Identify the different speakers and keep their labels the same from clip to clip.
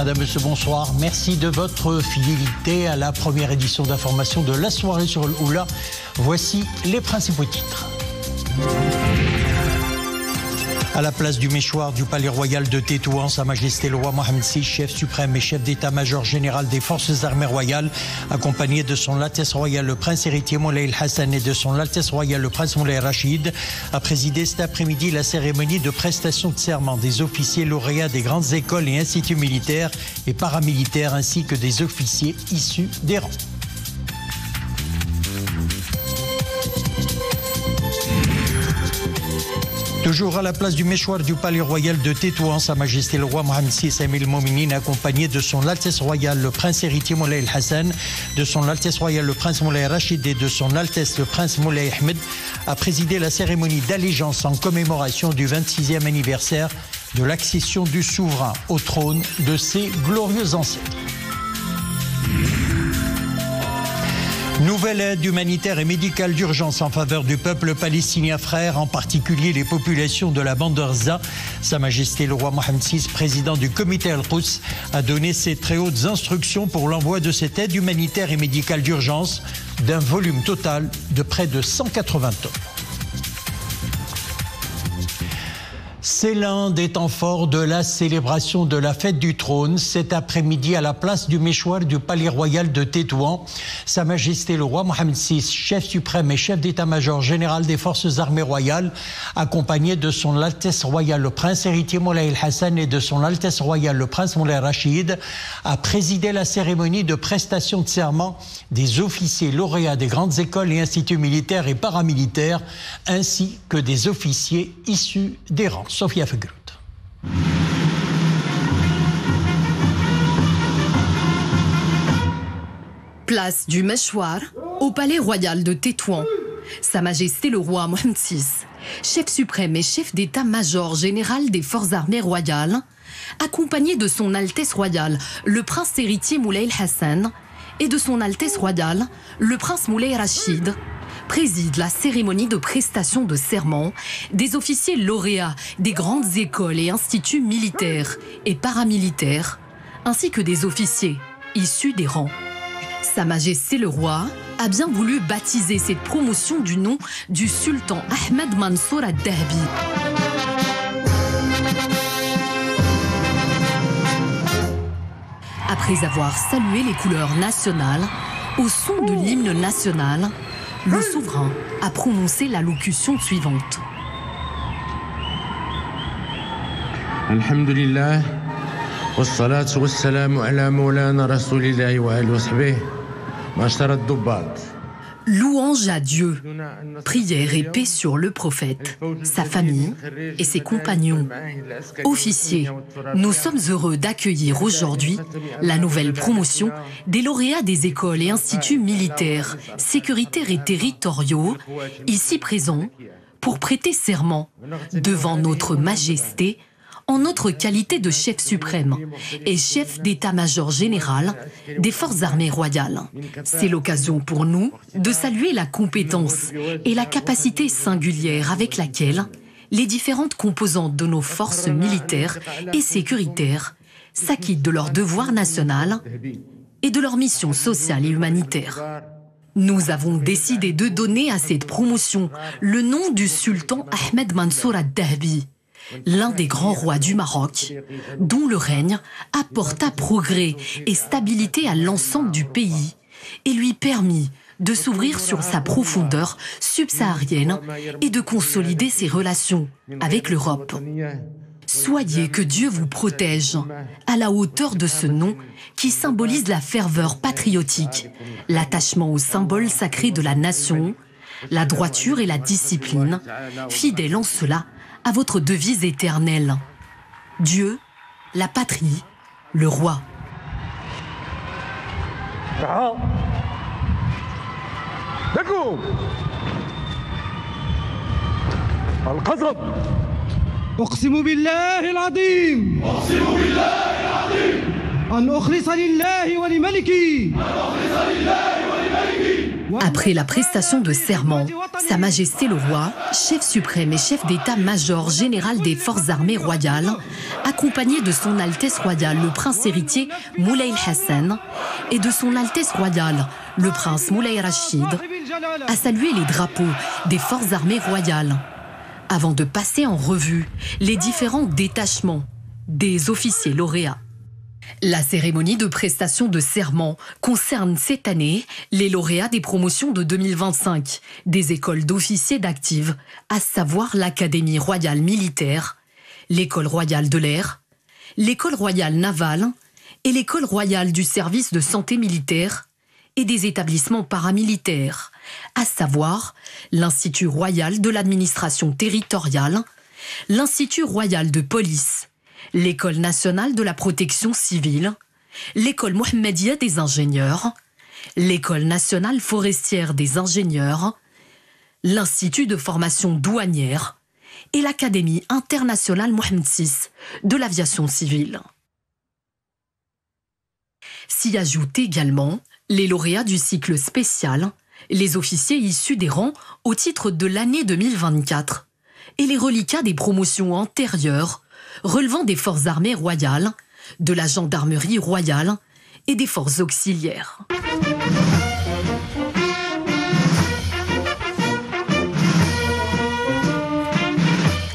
Speaker 1: Madame, Monsieur, bonsoir. Merci de votre fidélité à la première édition d'information de la soirée sur le Oula. Voici les principaux titres. À la place du méchoir du Palais Royal de Tétouan, Sa Majesté le Roi Mohammed VI, chef suprême et chef d'état-major général des Forces armées royales, accompagné de son Altesse royale le Prince héritier Moulay El-Hassan et de son Altesse royale le Prince Moulay Rachid, a présidé cet après-midi la cérémonie de prestation de serment des officiers lauréats des grandes écoles et instituts militaires et paramilitaires, ainsi que des officiers issus des rangs. Toujours à la place du méchoir du Palais Royal de Tétouan, Sa Majesté le Roi Mohammed VI Amir el-Mouminin, accompagné de son Altesse Royale le Prince héritier Moulay El-Hassan, de son Altesse Royale le Prince Moulay Rachid et de son Altesse le Prince Moulay Ahmed, a présidé la cérémonie d'allégeance en commémoration du 26e anniversaire de l'accession du souverain au trône de ses glorieux ancêtres. Nouvelle aide humanitaire et médicale d'urgence en faveur du peuple palestinien frère, en particulier les populations de la bande Gaza. Sa Majesté le Roi Mohammed VI, président du comité Al-Quds, a donné ses très hautes instructions pour l'envoi de cette aide humanitaire et médicale d'urgence d'un volume total de près de 180 tonnes. C'est l'un des temps forts de la célébration de la fête du trône. Cet après-midi, à la place du méchoir du Palais Royal de Tétouan, Sa Majesté le Roi Mohammed VI, chef suprême et chef d'état-major général des Forces armées royales, accompagné de son Altesse royale le Prince héritier Moulay El-Hassan et de son Altesse royale le Prince Moulay Rachid, a présidé la cérémonie de prestation de serment des officiers lauréats des grandes écoles et instituts militaires et paramilitaires, ainsi que des officiers issus des rangs. Sophia Fegrout.
Speaker 2: Place du Méchoir, au Palais Royal de Tétouan. Sa Majesté le Roi Mohammed VI, chef suprême et chef d'état-major général des Forces armées royales, accompagné de son Altesse royale le Prince héritier Moulay El-Hassan et de son Altesse royale le Prince Moulay Rachid, préside la cérémonie de prestation de serment des officiers lauréats des grandes écoles et instituts militaires et paramilitaires, ainsi que des officiers issus des rangs. Sa Majesté le Roi a bien voulu baptiser cette promotion du nom du sultan Ahmed Mansour al-Dahbi. Après avoir salué les couleurs nationales, au son de l'hymne national, le souverain a prononcé l'allocution suivante.
Speaker 3: Alhamdulillah, wassalatu wassalamu ala maulana rasulillahi wa alihi wa sahbihi, ma'ashara ad-dubbat.
Speaker 2: Louange à Dieu, prière et paix sur le prophète, sa famille et ses compagnons. Officiers, nous sommes heureux d'accueillir aujourd'hui la nouvelle promotion des lauréats des écoles et instituts militaires, sécuritaires et territoriaux, ici présents pour prêter serment devant notre Majesté en notre qualité de chef suprême et chef d'état-major général des Forces armées royales. C'est l'occasion pour nous de saluer la compétence et la capacité singulière avec laquelle les différentes composantes de nos forces militaires et sécuritaires s'acquittent de leur devoir national et de leur mission sociale et humanitaire. Nous avons décidé de donner à cette promotion le nom du sultan Ahmed Mansour al-Dahbi, l'un des grands rois du Maroc, dont le règne apporta progrès et stabilité à l'ensemble du pays et lui permit de s'ouvrir sur sa profondeur subsaharienne et de consolider ses relations avec l'Europe. Soyez que Dieu vous protège à la hauteur de ce nom qui symbolise la ferveur patriotique, l'attachement aux symboles sacrés de la nation, la droiture et la discipline, fidèle en cela à votre devise éternelle. Dieu, la patrie, le roi.
Speaker 4: أقسم بالله العظيم أن أخلص لله ولملكي
Speaker 2: Après la prestation de serment, Sa Majesté le Roi, chef suprême et chef d'état-major général des forces armées royales, accompagné de son Altesse royale le prince héritier Moulay Hassan et de son Altesse royale le prince Moulay Rachid, a salué les drapeaux des forces armées royales, avant de passer en revue les différents détachements des officiers lauréats. La cérémonie de prestation de serment concerne cette année les lauréats des promotions de 2025 des écoles d'officiers d'active, à savoir l'Académie royale militaire, l'École royale de l'air, l'École royale navale et l'École royale du service de santé militaire et des établissements paramilitaires, à savoir l'Institut royal de l'administration territoriale, l'Institut royal de police, l'École nationale de la protection civile, l'École Mohammedia des ingénieurs, l'École nationale forestière des ingénieurs, l'Institut de formation douanière et l'Académie internationale Mohammed VI de l'aviation civile. S'y ajoutent également les lauréats du cycle spécial, les officiers issus des rangs au titre de l'année 2024 et les reliquats des promotions antérieures relevant des forces armées royales, de la gendarmerie royale et des forces auxiliaires.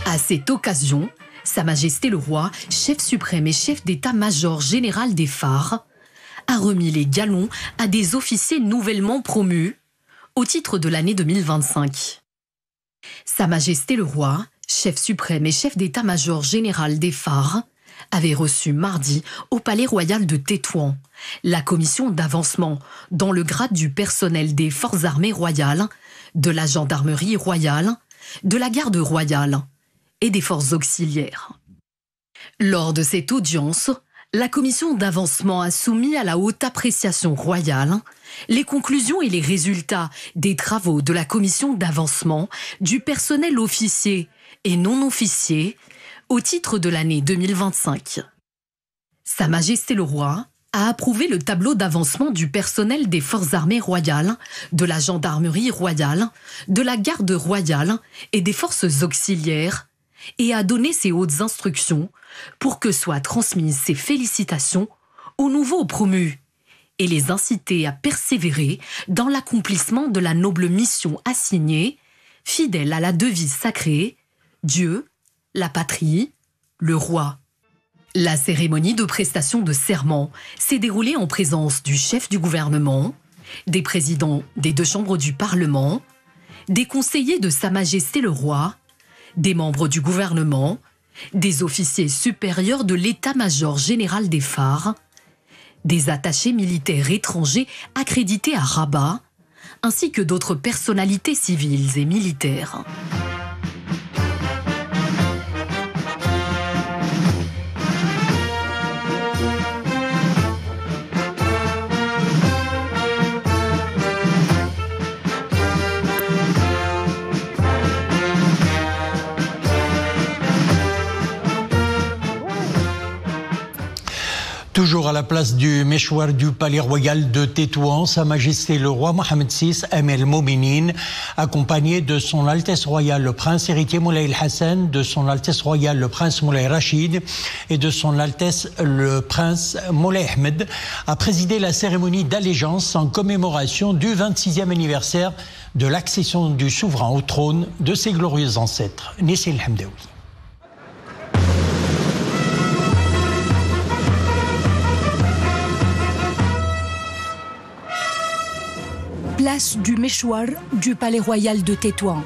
Speaker 2: À cette occasion, Sa Majesté le Roi, chef suprême et chef d'état-major général des phares, a remis les galons à des officiers nouvellement promus au titre de l'année 2025. Sa Majesté le Roi, chef suprême et chef d'état-major général des phares, avait reçu mardi au Palais Royal de Tétouan la commission d'avancement dans le grade du personnel des forces armées royales, de la gendarmerie royale, de la garde royale et des forces auxiliaires. Lors de cette audience, la commission d'avancement a soumis à la haute appréciation royale les conclusions et les résultats des travaux de la commission d'avancement du personnel officier et non officier au titre de l'année 2025. Sa Majesté le Roi a approuvé le tableau d'avancement du personnel des forces armées royales, de la gendarmerie royale, de la garde royale et des forces auxiliaires et a donné ses hautes instructions pour que soient transmises ses félicitations aux nouveaux promus et les inciter à persévérer dans l'accomplissement de la noble mission assignée, fidèle à la devise sacrée « Dieu, la patrie, le roi ». La cérémonie de prestation de serment s'est déroulée en présence du chef du gouvernement, des présidents des deux chambres du Parlement, des conseillers de Sa Majesté le Roi, des membres du gouvernement, des officiers supérieurs de l'état-major général des phares, des attachés militaires étrangers accrédités à Rabat, ainsi que d'autres personnalités civiles et militaires.
Speaker 1: Toujours à la place du méchoir du Palais Royal de Tétouan, Sa Majesté le Roi Mohammed VI, Amir al-Mouminin, accompagné de son Altesse Royale le Prince héritier Moulay Hassan, de son Altesse Royale le Prince Moulay Rachid et de son Altesse le Prince Moulay Ahmed, a présidé la cérémonie d'allégeance en commémoration du 26e anniversaire de l'accession du souverain au trône de ses glorieux ancêtres. Nissim El-Hamdaoui.
Speaker 5: Place du méchoir du Palais Royal de Tétouan.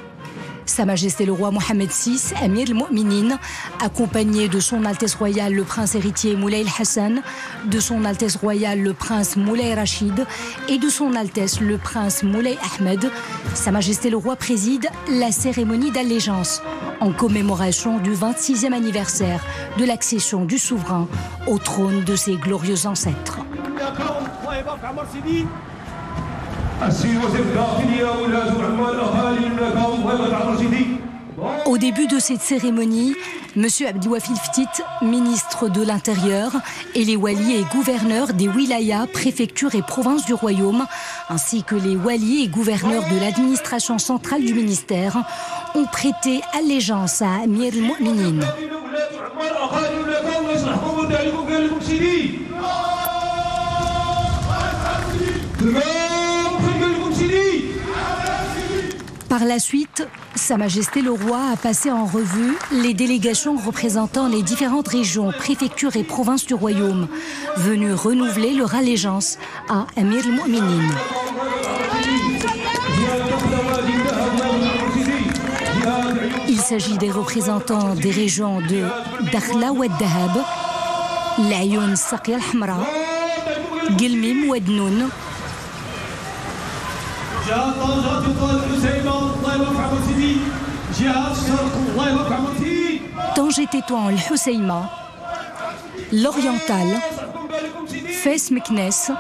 Speaker 5: Sa Majesté le Roi Mohammed VI, Amir al-Mouminin, accompagné de son Altesse Royale le Prince héritier Moulay Hassan, de son Altesse Royale le Prince Moulay Rachid et de son Altesse le Prince Moulay Ahmed, Sa Majesté le Roi préside la cérémonie d'allégeance en commémoration du 26e anniversaire de l'accession du souverain au trône de ses glorieux ancêtres. Au début de cette cérémonie, M. Abdouafil Ftit, ministre de l'Intérieur, et les walis et gouverneurs des wilayas, préfectures et provinces du royaume, ainsi que les walis et gouverneurs de l'administration centrale du ministère, ont prêté allégeance à Amir al-Mu'minin. Par la suite, Sa Majesté le Roi a passé en revue les délégations représentant les différentes régions, préfectures et provinces du royaume, venues renouveler leur allégeance à Amir al-Mu'minin. Il s'agit des représentants des régions de Dakhla Oued Dahab, L'Ayoun Saqiya al-Hamra, Guilmim Oued Noun, Tanger Tétouan al-Husseima, l'Oriental, Fès Meknès,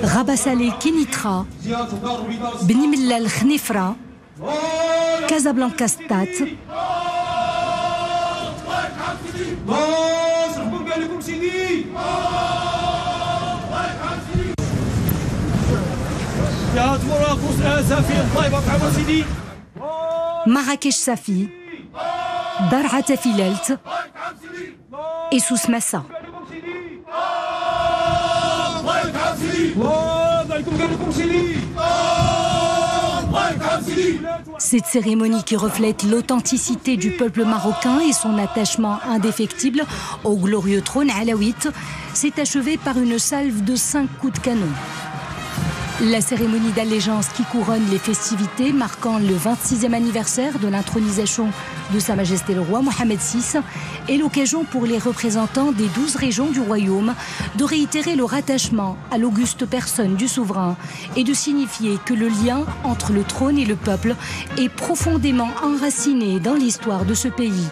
Speaker 5: Rabas Saleh Kenitra, Beni Mellal Khnifra, Casablanca Stat, Marrakech Safi, Dar'at Filelt et Sous Massa. Cette cérémonie qui reflète l'authenticité du peuple marocain et son attachement indéfectible au glorieux trône alaouite s'est achevée par une salve de 5 coups de canon. La cérémonie d'allégeance qui couronne les festivités marquant le 26e anniversaire de l'intronisation de Sa Majesté le Roi Mohammed VI est l'occasion pour les représentants des 12 régions du royaume de réitérer leur attachement à l'auguste personne du souverain et de signifier que le lien entre le trône et le peuple est profondément enraciné dans l'histoire de ce pays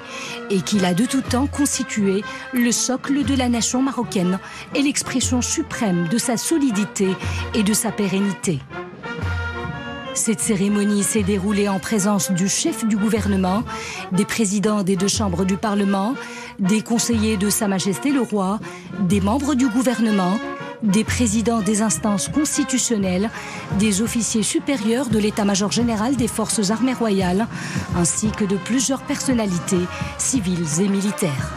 Speaker 5: et qu'il a de tout temps constitué le socle de la nation marocaine et l'expression suprême de sa solidité et de sa pérennité. Cette cérémonie s'est déroulée en présence du chef du gouvernement, des présidents des 2 chambres du Parlement, des conseillers de Sa Majesté le Roi, des membres du gouvernement, des présidents des instances constitutionnelles, des officiers supérieurs de l'état-major général des forces armées royales, ainsi que de plusieurs personnalités civiles et militaires.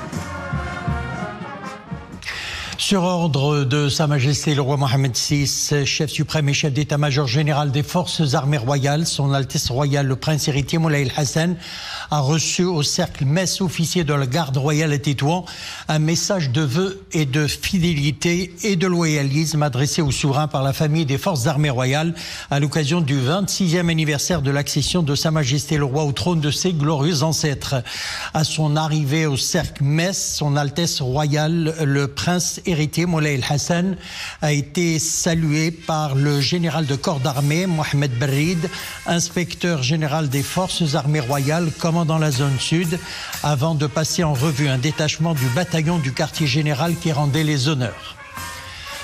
Speaker 1: Sur ordre de Sa Majesté le Roi Mohammed VI, chef suprême et chef d'état-major général des forces armées royales, Son Altesse royale le prince héritier Moulay El-Hassan a reçu au cercle mess officier de la garde royale à Tétouan un message de vœux et de fidélité et de loyalisme adressé au souverain par la famille des forces armées royales à l'occasion du 26e anniversaire de l'accession de Sa Majesté le Roi au trône de ses glorieux ancêtres. À son arrivée au cercle mess, Son Altesse royale le prince héritier Moulay El-Hassan a été salué par le général de corps d'armée Mohamed Barrid, inspecteur général des forces armées royales, commandant la zone sud, avant de passer en revue un détachement du bataillon du quartier général qui rendait les honneurs.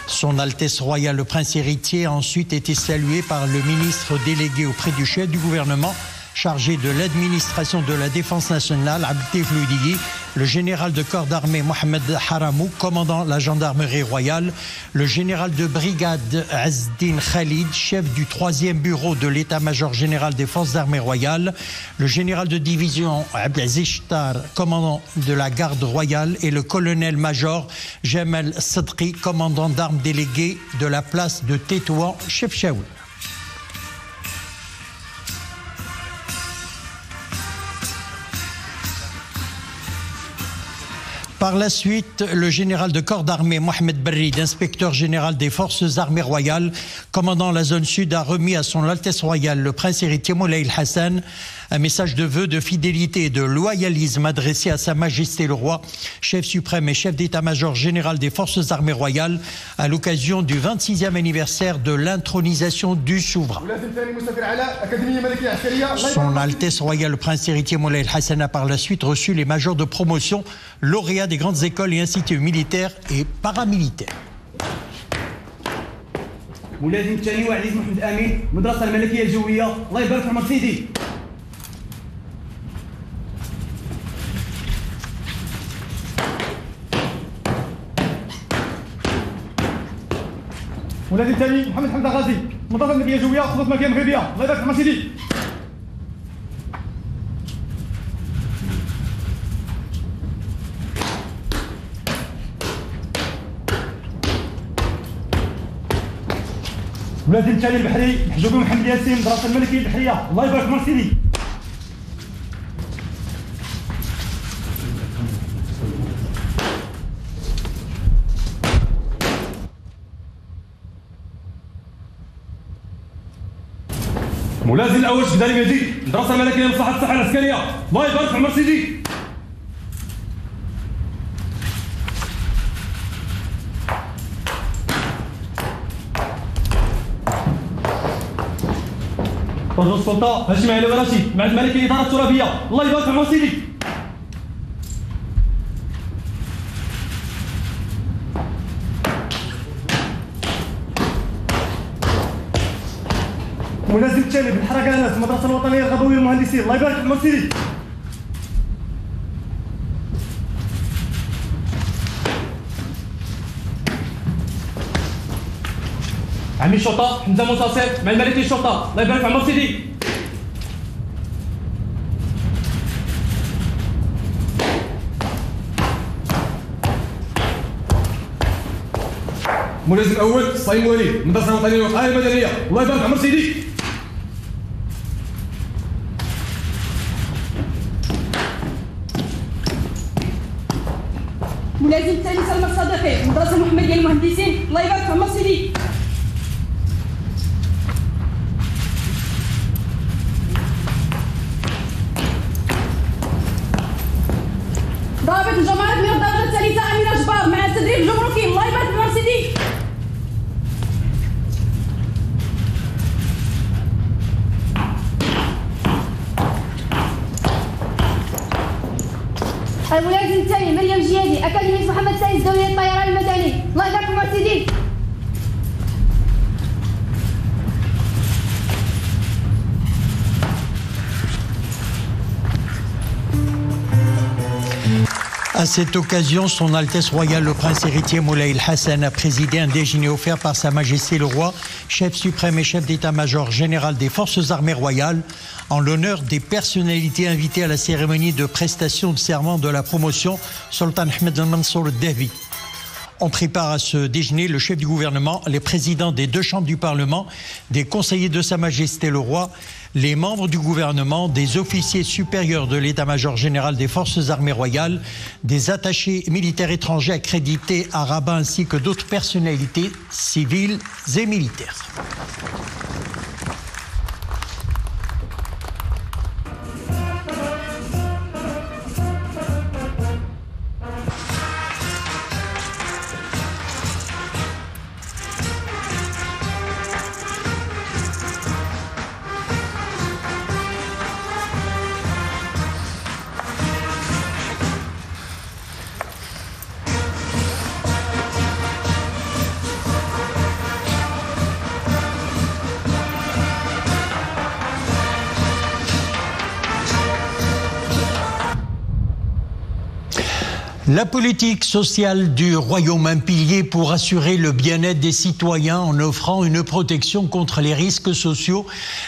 Speaker 1: Son Altesse royale le prince héritier a ensuite été salué par le ministre délégué auprès du chef du gouvernement chargé de l'administration de la défense nationale, Abdel Floudi, le général de corps d'armée Mohamed Haramou, commandant la gendarmerie royale, le général de brigade Azdin Khalid, chef du 3e bureau de l'état-major général des forces armées royales, le général de division Abdelaziz Shtar, commandant de la garde royale, et le colonel-major Jamal Sadri, commandant d'armes délégué de la place de Tétouan, chef Chaoul. Par la suite, le général de corps d'armée Mohamed Barrid, inspecteur général des forces armées royales, commandant la zone sud, a remis à Son Altesse royale le prince héritier Moulay El-Hassan Un message de vœux de fidélité et de loyalisme adressé à Sa Majesté le Roi, chef suprême et chef d'état-major général des Forces armées royales, à l'occasion du 26e anniversaire de l'intronisation du souverain. Son Altesse royale le prince héritier Moulay El-Hassan a par la suite reçu les majors de promotion, lauréats des grandes écoles et instituts militaires et paramilitaires.
Speaker 4: ملازم الثاني وعزيز محمد امين مدرسه الملكيه الجويه الله يبارك في عمر سيدي. ملازم الثاني محمد حمد غازي مدرسه الملكيه الجويه خطوط ملكيه مغربيه الله يبارك في عمر سيدي. ملازم التالي البحري محجوبي محمد ياسين مدرسه الملكيه البحريه الله يبارك في سيدي. ملازم الاول بدالي مجيد مدرسه الملكيه لمصلحه الصحه العسكريه الله يبارك في عمر سيدي. رجل السلطه هاشم علي رشيد مع الملكيه الاداره الترابيه الله يبارك في عمر سيدي. ملازم الثاني بالحركه انس المدرسه الوطنيه الغضويه للمهندسين الله يبارك في عمر سيدي. عمي الشرطه حمزه منتصر مع الملكيه الشرطه الله يبارك في عمر سيدي. ملازم الاول صايم وليد مدرسه الوطنيه للوقايه المدنيه الله يبارك في عمر سيدي.
Speaker 6: ملازم الثاني سلمى الصديقي مدرسه المحمديه للمهندسين الله يبارك في عمر سيدي. ضابط الجمارك من الدرجه الثالثه اميره جبار مع التدريب الجمركي الله يبارك في عمر سيدي. الملازم الثاني مريم جيادي اكاديميه محمد سعيد دوليه الطيران المدني الله يبارك في عمر سيدي.
Speaker 1: À cette occasion, Son Altesse royale le prince héritier Moulay El-Hassan a présidé un déjeuner offert par Sa Majesté le Roi, chef suprême et chef d'état-major général des Forces armées royales, en l'honneur des personnalités invitées à la cérémonie de prestation de serment de la promotion Sultan Ahmed al-Mansour al-Dahvi. On prépare à ce déjeuner le chef du gouvernement, les présidents des deux chambres du Parlement, des conseillers de Sa Majesté le Roi, les membres du gouvernement, des officiers supérieurs de l'état-major général des Forces armées royales, des attachés militaires étrangers accrédités à Rabat ainsi que d'autres personnalités civiles et militaires. La politique sociale du Royaume, un pilier pour assurer le bien-être des citoyens en offrant une protection contre les risques sociaux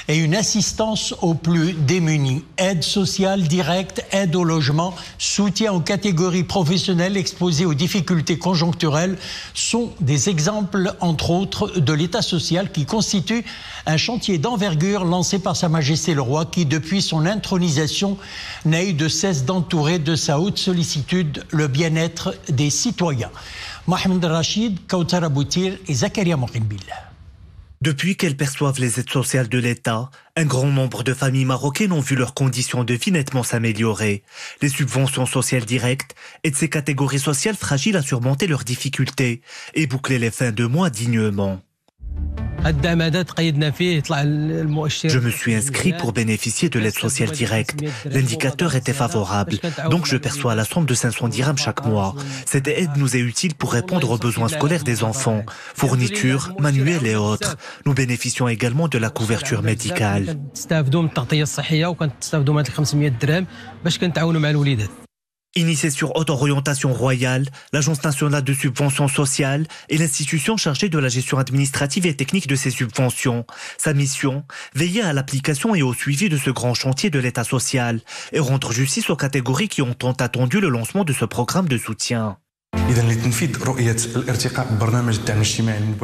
Speaker 1: et une assistance aux plus démunis. Aide sociale directe, aide au logement, soutien aux catégories professionnelles exposées aux difficultés conjoncturelles sont des exemples, entre autres, de l'État social qui constitue un chantier d'envergure lancé par Sa Majesté le Roi qui, depuis son intronisation, n'a eu de cesse d'entourer de sa haute sollicitude le bien-être des citoyens. Mohamed Rachid, Kautar Aboutir et Zakaria Mokinbillah.
Speaker 7: Depuis qu'elles perçoivent les aides sociales de l'État, un grand nombre de familles marocaines ont vu leurs conditions de vie nettement s'améliorer. Les subventions sociales directes aident ces catégories sociales fragiles à surmonter leurs difficultés et boucler les fins de mois dignement. Je me suis inscrit pour bénéficier de l'aide sociale directe. L'indicateur était favorable, donc je perçois la somme de 500 dirhams chaque mois. Cette aide nous est utile pour répondre aux besoins scolaires des enfants, fournitures, manuels et autres. Nous bénéficions également de la couverture médicale. Initiée sur haute orientation royale, l'Agence nationale de subventions sociales est l'institution chargée de la gestion administrative et technique de ces subventions. Sa mission, veiller à l'application et au suivi de ce grand chantier de l'État social et rendre justice aux catégories qui ont tant attendu le lancement de ce programme de soutien.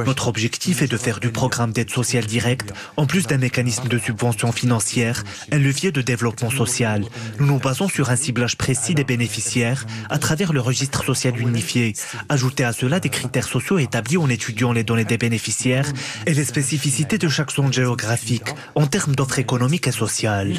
Speaker 7: Notre objectif est de faire du programme d'aide sociale directe, en plus d'un mécanisme de subvention financière, un levier de développement social. Nous nous basons sur un ciblage précis des bénéficiaires à travers le registre social unifié. Ajouter à cela des critères sociaux établis en étudiant les données des bénéficiaires et les spécificités de chaque zone géographique en termes d'offres économiques et sociales.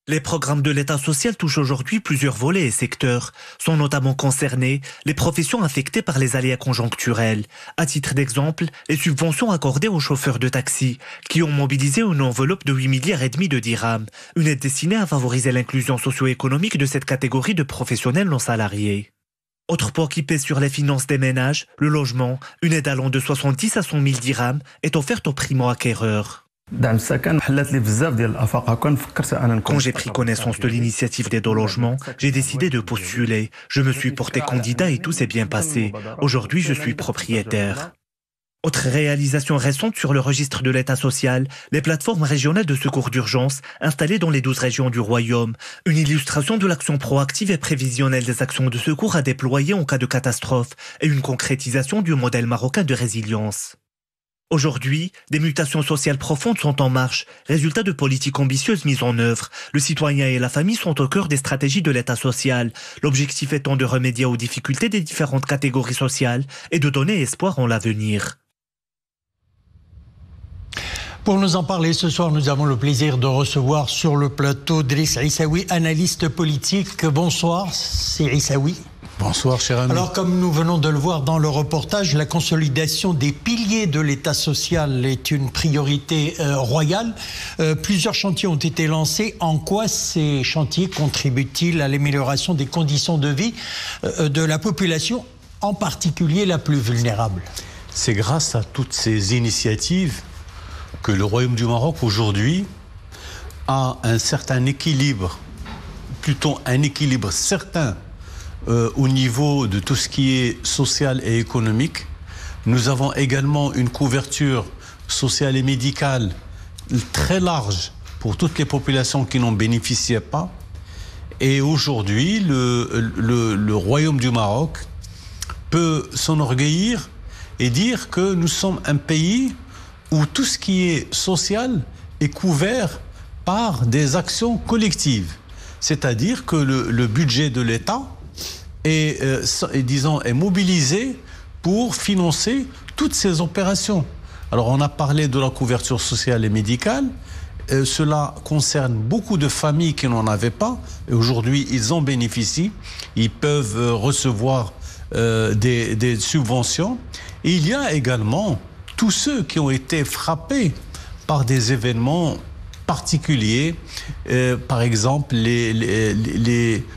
Speaker 7: Les programmes de l'État social touchent aujourd'hui plusieurs volets et secteurs. Sont notamment concernés les professions affectées par les aléas conjoncturels. À titre d'exemple, les subventions accordées aux chauffeurs de taxi, qui ont mobilisé une enveloppe de 8,5 milliards de dirhams, une aide destinée à favoriser l'inclusion socio-économique de cette catégorie de professionnels non salariés. Autre point qui pèse sur les finances des ménages, le logement, une aide allant de 70 à 100 000 dirhams est offerte aux primo-acquéreurs. Quand j'ai pris connaissance de l'initiative d'aide au logement, j'ai décidé de postuler. Je me suis porté candidat et tout s'est bien passé. Aujourd'hui, je suis propriétaire. Autre réalisation récente sur le registre de l'État social, les plateformes régionales de secours d'urgence installées dans les 12 régions du Royaume. Une illustration de l'action proactive et prévisionnelle des actions de secours à déployer en cas de catastrophe et une concrétisation du modèle marocain de résilience. Aujourd'hui, des mutations sociales profondes sont en marche, résultat de politiques ambitieuses mises en œuvre. Le citoyen et la famille sont au cœur des stratégies de l'État social. L'objectif étant de remédier aux difficultés des différentes catégories sociales et de donner espoir en l'avenir.
Speaker 1: Pour nous en parler ce soir, nous avons le plaisir de recevoir sur le plateau Driss Issaoui, analyste politique. Bonsoir, c'est Issaoui.
Speaker 8: Bonsoir, cher ami.
Speaker 1: Alors, comme nous venons de le voir dans le reportage, la consolidation des piliers de l'État social est une priorité royale. Plusieurs chantiers ont été lancés. En quoi ces chantiers contribuent-ils à l'amélioration des conditions de vie de la population, en particulier la plus vulnérable?
Speaker 8: C'est grâce à toutes ces initiatives que le Royaume du Maroc aujourd'hui a un certain équilibre, plutôt un équilibre certain au niveau de tout ce qui est social et économique. Nous avons également une couverture sociale et médicale très large pour toutes les populations qui n'en bénéficiaient pas. Et aujourd'hui, le Royaume du Maroc peut s'enorgueillir et dire que nous sommes un pays où tout ce qui est social est couvert par des actions collectives. C'est-à-dire que le budget de l'État est mobilisé pour financer toutes ces opérations. Alors on a parlé de la couverture sociale et médicale. Cela concerne beaucoup de familles qui n'en avaient pas. Et aujourd'hui, ils en bénéficient. Ils peuvent recevoir des subventions. Et il y a également tous ceux qui ont été frappés par des événements particuliers, par exemple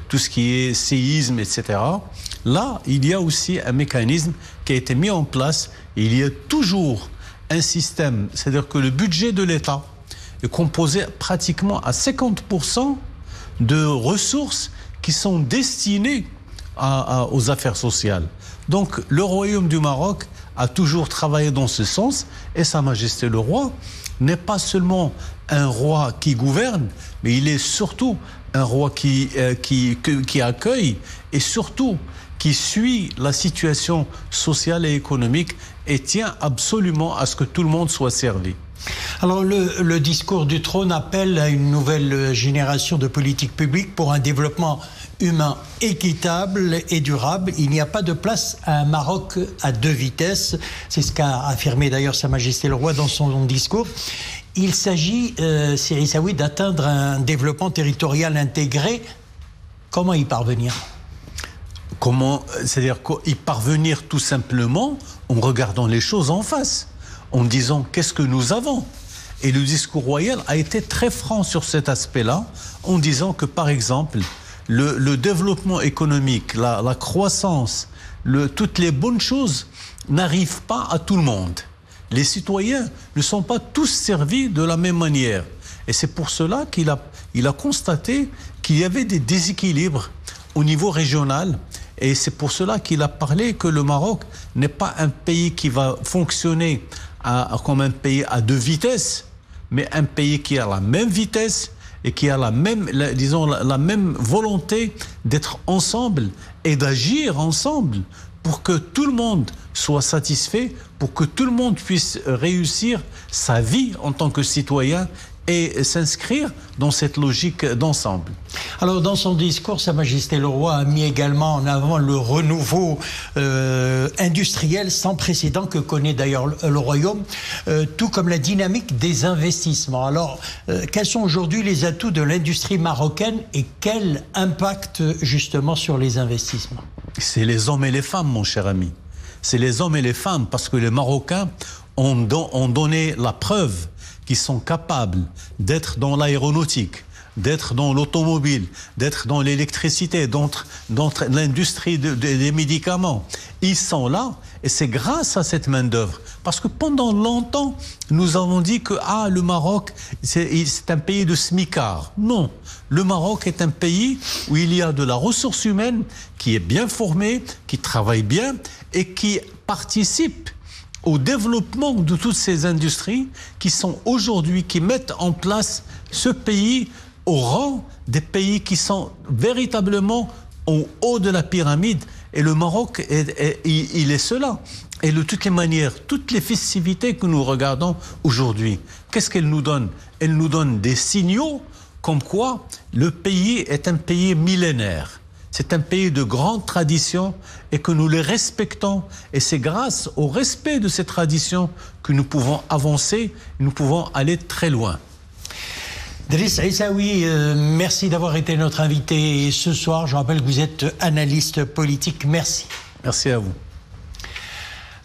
Speaker 8: tout ce qui est séisme, etc. Là, il y a aussi un mécanisme qui a été mis en place. Il y a toujours un système, c'est-à-dire que le budget de l'État est composé pratiquement à 50% de ressources qui sont destinées aux affaires sociales. Donc, le Royaume du Maroc a toujours travaillé dans ce sens, et Sa Majesté le Roi n'est pas seulement un roi qui gouverne, mais il est surtout un roi qui accueille et surtout qui suit la situation sociale et économique et tient absolument à ce que tout le monde soit servi.
Speaker 1: Alors le discours du trône appelle à une nouvelle génération de politiques publiques pour un développement humain équitable et durable. Il n'y a pas de place à un Maroc à deux vitesses. C'est ce qu'a affirmé d'ailleurs Sa Majesté le Roi dans son discours. Il s'agit, Sir Issaoui, d'atteindre un développement territorial intégré. Comment y parvenir ?
Speaker 8: C'est-à-dire y parvenir tout simplement en regardant les choses en face, en disant qu'est-ce que nous avons. Et le discours royal a été très franc sur cet aspect-là, en disant que, par exemple, le développement économique, la croissance, toutes les bonnes choses n'arrivent pas à tout le monde. Les citoyens ne sont pas tous servis de la même manière. Et c'est pour cela qu'il a constaté qu'il y avait des déséquilibres au niveau régional. Et c'est pour cela qu'il a parlé que le Maroc n'est pas un pays qui va fonctionner comme un pays à deux vitesses, mais un pays qui a la même vitesse et qui a la même volonté d'être ensemble et d'agir ensemble pour que tout le monde soit satisfait, pour que tout le monde puisse réussir sa vie en tant que citoyen et s'inscrire dans cette logique d'ensemble.
Speaker 1: Alors, dans son discours, Sa Majesté le Roi a mis également en avant le renouveau industriel sans précédent que connaît d'ailleurs le Royaume, tout comme la dynamique des investissements. Alors, quels sont aujourd'hui les atouts de l'industrie marocaine et quel impact justement sur les investissements ?
Speaker 8: C'est les hommes et les femmes, mon cher ami. C'est les hommes et les femmes, parce que les Marocains ont donné la preuve qu'ils sont capables d'être dans l'aéronautique, d'être dans l'automobile, d'être dans l'électricité, dans l'industrie des médicaments. Ils sont là et c'est grâce à cette main-d'œuvre. Parce que pendant longtemps, nous avons dit que le Maroc, c'est un pays de smicards. Non, le Maroc est un pays où il y a de la ressource humaine qui est bien formée, qui travaille bien et qui participe au développement de toutes ces industries qui sont aujourd'hui, qui mettent en place ce pays au rang des pays qui sont véritablement au haut de la pyramide. Et le Maroc, il est cela. Et de toutes les manières, toutes les festivités que nous regardons aujourd'hui, qu'est-ce qu'elles nous donnent ? Elles nous donnent des signaux comme quoi le pays est un pays millénaire. C'est un pays de grande tradition et que nous les respectons. Et c'est grâce au respect de ces traditions que nous pouvons avancer, nous pouvons aller très loin.
Speaker 1: Driss Issaoui, merci d'avoir été notre invité ce soir. Je rappelle que vous êtes analyste politique. Merci.
Speaker 8: Merci à vous.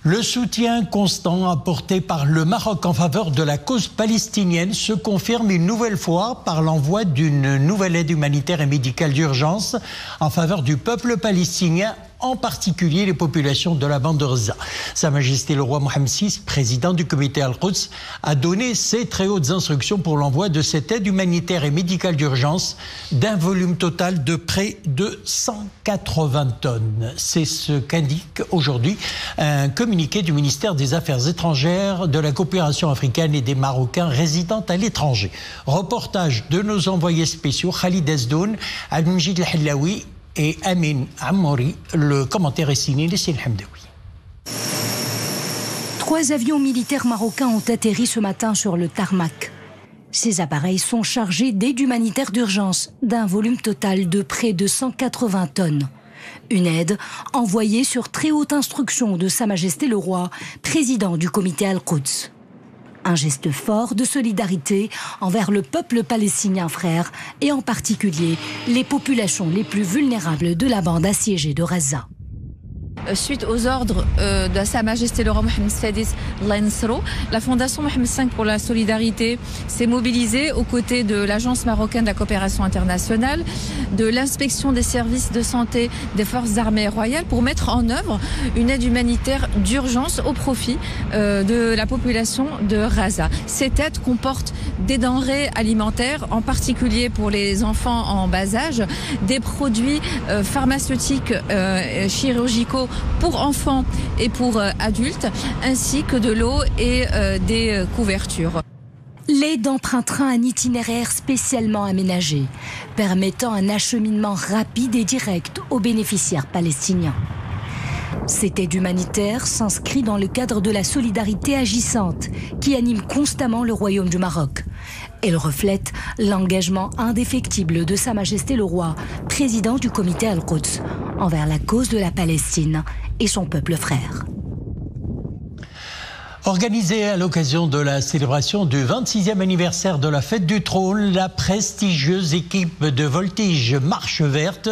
Speaker 1: Le soutien constant apporté par le Maroc en faveur de la cause palestinienne se confirme une nouvelle fois par l'envoi d'une nouvelle aide humanitaire et médicale d'urgence en faveur du peuple palestinien, en particulier les populations de la bande de Gaza. Sa Majesté le Roi Mohammed VI, président du comité Al-Quds, a donné ses très hautes instructions pour l'envoi de cette aide humanitaire et médicale d'urgence d'un volume total de près de 180 tonnes. C'est ce qu'indique aujourd'hui un communiqué du ministère des Affaires étrangères, de la coopération africaine et des Marocains résidant à l'étranger. Reportage de nos envoyés spéciaux Khalid Ezdoun, Al-Mjid El-Hilaoui et Amin Amouri. Le commentaire est signé de Céline Hamdaoui.
Speaker 5: 3 avions militaires marocains ont atterri ce matin sur le tarmac. Ces appareils sont chargés d'aide humanitaire d'urgence d'un volume total de près de 180 tonnes. Une aide envoyée sur très haute instruction de Sa Majesté le Roi, président du comité Al-Quds. Un geste fort de solidarité envers le peuple palestinien frère et en particulier les populations les plus vulnérables de la bande assiégée de Gaza.
Speaker 9: Suite aux ordres de Sa Majesté le Roi Mohammed VI, la Fondation Mohammed V pour la solidarité s'est mobilisée aux côtés de l'Agence marocaine de la coopération internationale, de l'inspection des services de santé des forces armées royales pour mettre en œuvre une aide humanitaire d'urgence au profit de la population de Gaza. Cette aide comporte des denrées alimentaires, en particulier pour les enfants en bas âge, des produits pharmaceutiques chirurgicaux pour enfants et pour adultes, ainsi que de l'eau et des couvertures.
Speaker 5: L'aide empruntera un itinéraire spécialement aménagé, permettant un acheminement rapide et direct aux bénéficiaires palestiniens. Cette aide humanitaire s'inscrit dans le cadre de la solidarité agissante qui anime constamment le Royaume du Maroc. Elle reflète l'engagement indéfectible de Sa Majesté le Roi, président du comité Al-Quds, envers la cause de la Palestine et son peuple frère.
Speaker 1: Organisée à l'occasion de la célébration du 26e anniversaire de la Fête du Trône, la prestigieuse équipe de voltige Marche Verte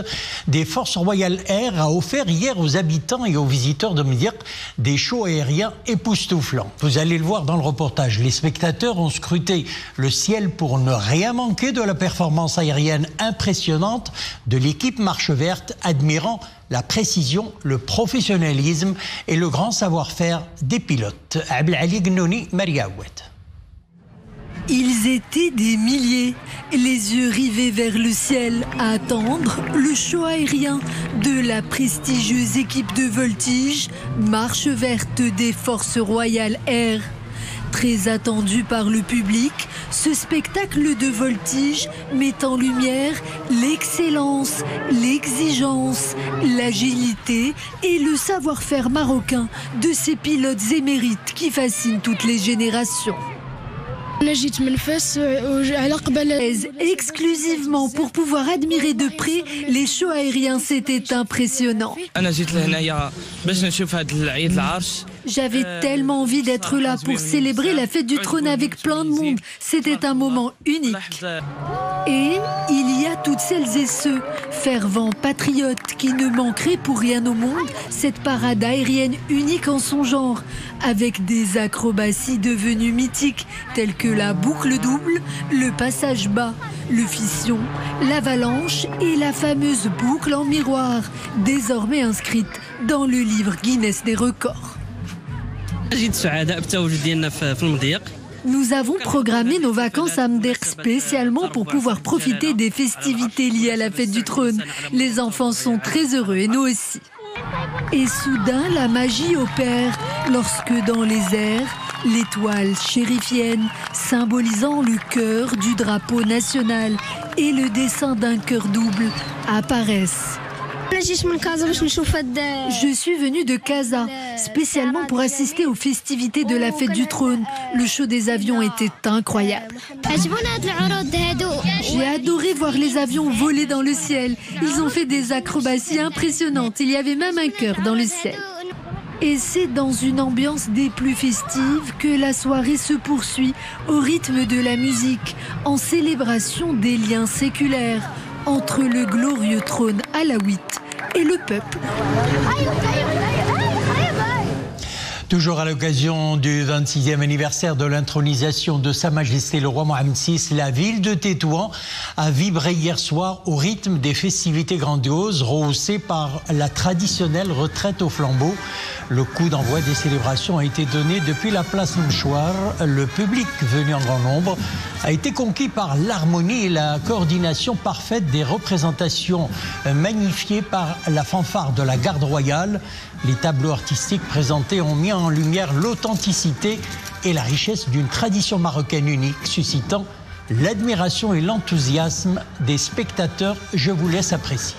Speaker 1: des Forces Royales Air a offert hier aux habitants et aux visiteurs de Mdiq des shows aériens époustouflants. Vous allez le voir dans le reportage. Les spectateurs ont scruté le ciel pour ne rien manquer de la performance aérienne impressionnante de l'équipe Marche Verte, admirant la précision, le professionnalisme et le grand savoir-faire des pilotes. Abdelali Gnouni, Maria Oued.
Speaker 10: Ils étaient des milliers, les yeux rivés vers le ciel, à attendre le show aérien de la prestigieuse équipe de voltige Marche Verte des Forces Royales Air. Très attendu par le public, ce spectacle de voltige met en lumière l'excellence, l'exigence, l'agilité et le savoir-faire marocain de ces pilotes émérites qui fascinent toutes les générations. Exclusivement pour pouvoir admirer de près les shows aériens, c'était impressionnant. J'avais tellement envie d'être là pour célébrer la Fête du Trône avec plein de monde. C'était un moment unique. Et il y a toutes celles et ceux, fervents patriotes, qui ne manqueraient pour rien au monde cette parade aérienne unique en son genre, avec des acrobaties devenues mythiques, telles que la boucle double, le passage bas, le fission, l'avalanche et la fameuse boucle en miroir, désormais inscrite dans le livre Guinness des records. Nous avons programmé nos vacances à Mdiq spécialement pour pouvoir profiter des festivités liées à la Fête du Trône. Les enfants sont très heureux et nous aussi. Et soudain, la magie opère lorsque dans les airs, l'étoile chérifienne symbolisant le cœur du drapeau national et le dessin d'un cœur double apparaissent. Je suis venue de Casa, spécialement pour assister aux festivités de la Fête du Trône. Le show des avions était incroyable. J'ai adoré voir les avions voler dans le ciel. Ils ont fait des acrobaties impressionnantes. Il y avait même un cœur dans le ciel. Et c'est dans une ambiance des plus festives que la soirée se poursuit au rythme de la musique, en célébration des liens séculaires entre le glorieux trône alaouite et le peuple.
Speaker 1: Toujours à l'occasion du 26e anniversaire de l'intronisation de Sa Majesté le Roi Mohammed VI, la ville de Tétouan a vibré hier soir au rythme des festivités grandioses rehaussées par la traditionnelle retraite au flambeau. Le coup d'envoi des célébrations a été donné depuis la place Mchouar. Le public venu en grand nombre a été conquis par l'harmonie et la coordination parfaite des représentations magnifiées par la fanfare de la garde royale. Les tableaux artistiques présentés ont mis en lumière l'authenticité et la richesse d'une tradition marocaine unique, suscitant l'admiration et l'enthousiasme des spectateurs. Je vous laisse apprécier.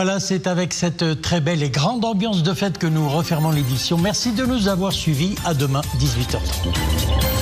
Speaker 1: Voilà, c'est avec cette très belle et grande ambiance de fête que nous refermons l'édition. Merci de nous avoir suivis. À demain, 18h30.